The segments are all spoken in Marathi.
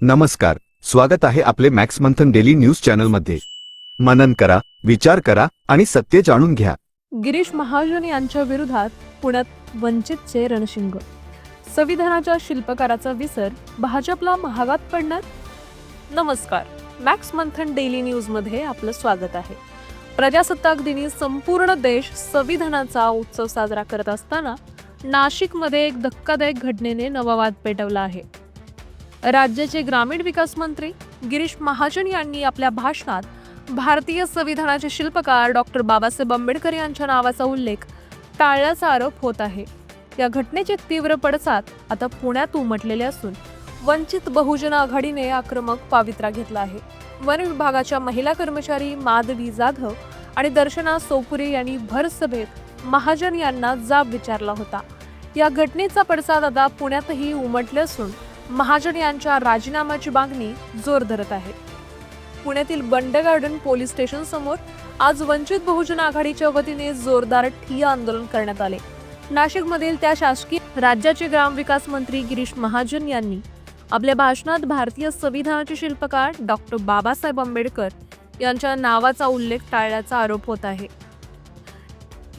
नमस्कार, स्वागत आहे आपले मॅक्स मंथन डेली न्यूज चॅनलमध्ये। मनन करा, विचार करा आणि सत्य जाणून घ्या। गिरीश महाजन यांच्या विरोधात पुण्यात वंचितचे रणशिंग। संविधानाच्या शिल्पकाराचा विसर भाजपला महागात पडणार? नमस्कार, मॅक्स मंथन डेली न्यूज मध्ये आपलं स्वागत आहे। प्रजासत्ताक दिनी संपूर्ण देश संविधानाचा उत्सव साजरा करत असताना नाशिकमध्ये एक धक्कादायक घटनेने नवा वाद पेटवला आहे। राज्याचे ग्रामीण विकास मंत्री गिरीश महाजन यांनी आपल्या भाषणात भारतीय संविधानाचे शिल्पकार डॉक्टर बाबासाहेब आंबेडकर यांच्या नावाचा उल्लेख टाळल्याचा आरोप होत आहे। या घटनेचे तीव्र पडसाद आता पुण्यात उमटलेले असून वंचित बहुजन आघाडीने आक्रमक पवित्रा घेतला आहे। वन विभागाच्या महिला कर्मचारी माधवी जाधव आणि दर्शना सोपुरे यांनी भर सभेत महाजन यांना जाब विचारला होता। या घटनेचा पडसाद आता पुण्यातही उमटले असून महाजन यांच्या राजीनाम्याची मागणी जोर धरत आहे। पुण्यातील बंड गार्डन पोलीस स्टेशन समोर आज वंचित बहुजन आघाडीच्या वतीने जोरदार ठिय्या आंदोलन करण्यात आले। नाशिकमधील त्या शासकीय राज्याचे ग्रामविकास मंत्री गिरीश महाजन यांनी आपल्या भाषणात भारतीय संविधानाचे शिल्पकार डॉक्टर बाबासाहेब आंबेडकर यांच्या नावाचा उल्लेख टाळल्याचा आरोप होत आहे।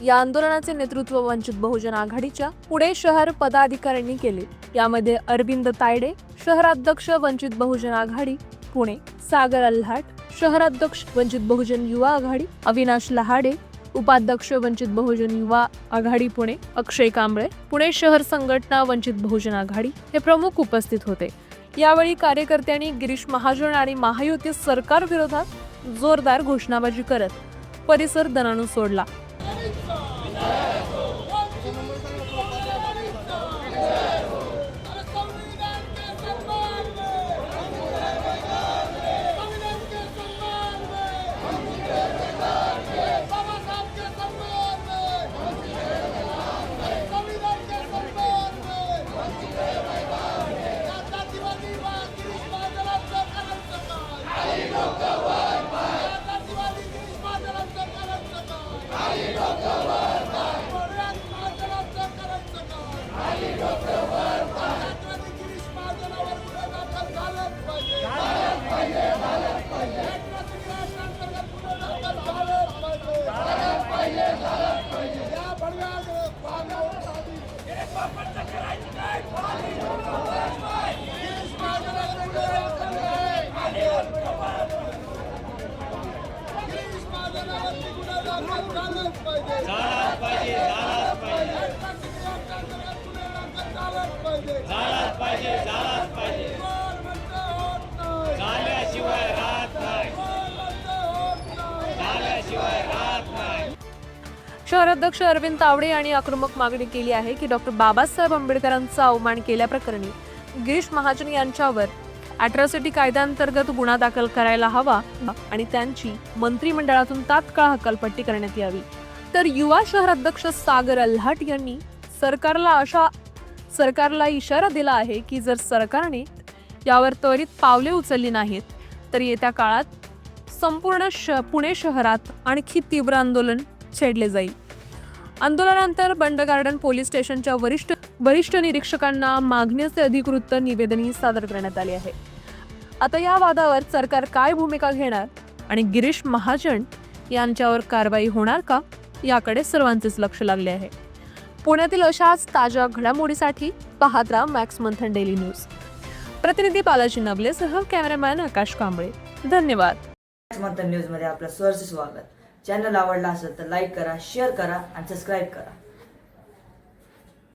या आंदोलनाचे नेतृत्व वंचित बहुजन आघाडीच्या पुणे शहर पदाधिकाऱ्यांनी केले। यामध्ये अरविंद तायडे, शहराध्यक्ष वंचित बहुजन आघाडी पुणे, सागर अल्हाट, शहराध्यक्ष वंचित बहुजन युवा आघाडी अविनाश लहाडे, उपाध्यक्ष वंचित बहुजन युवा आघाडी पुणे अक्षय कांबळे, पुणे शहर संघटना वंचित बहुजन आघाडी हे प्रमुख उपस्थित होते। यावेळी कार्यकर्त्यांनी गिरीश महाजन आणि महायुती सरकार विरोधात जोरदार घोषणाबाजी करत परिसर दणाणून सोडला। शहराध्यक्ष अरविंद तावडे यांनी आक्रमक मागणी केली आहे की डॉक्टर बाबासाहेब आंबेडकरांचा अवमान केल्याप्रकरणी गिरीश महाजन यांच्यावर अॅट्रॉसिटी कायद्याअंतर्गत गुन्हा दाखल करायला हवा आणि त्यांची मंत्रिमंडळातून तात्काळ हकालपट्टी करण्यात यावी। तर युवा शहराध्यक्ष सागर अल्हाट यांनी सरकारला इशारा दिला आहे की जर सरकारने यावर त्वरित पावले उचलली नाहीत तर येत्या काळात संपूर्ण पुणे शहरात आणखी तीव्र आंदोलन छेडले जाईल। आंदोलनानंतर बंड गार्डन पोलीस स्टेशनच्या वरिष्ठ निरीक्षकांना मागणीचे अधिकृत निवेदनही सादर करण्यात आले आहे। आता या वादावर सरकार काय भूमिका घेणार आणि गिरीश महाजन यांच्यावर कारवाई होणार का याकडे सर्वांचेच लक्ष लागले आहे। पुण्यातील अशाच ताज्या घडामोडीसाठी पाहत राहा मॅक्स मंथन डेली न्यूज। प्रतिनिधी बालाजी नवलेसह कॅमेरामॅन आकाश कांबळे। धन्यवाद। मॅक्स मंथन न्यूज मध्ये आपलं सहर्ष स्वागत। चॅनल आवडला असेल तर लाईक करा, शेअर करा आणि सबस्क्राईब करा।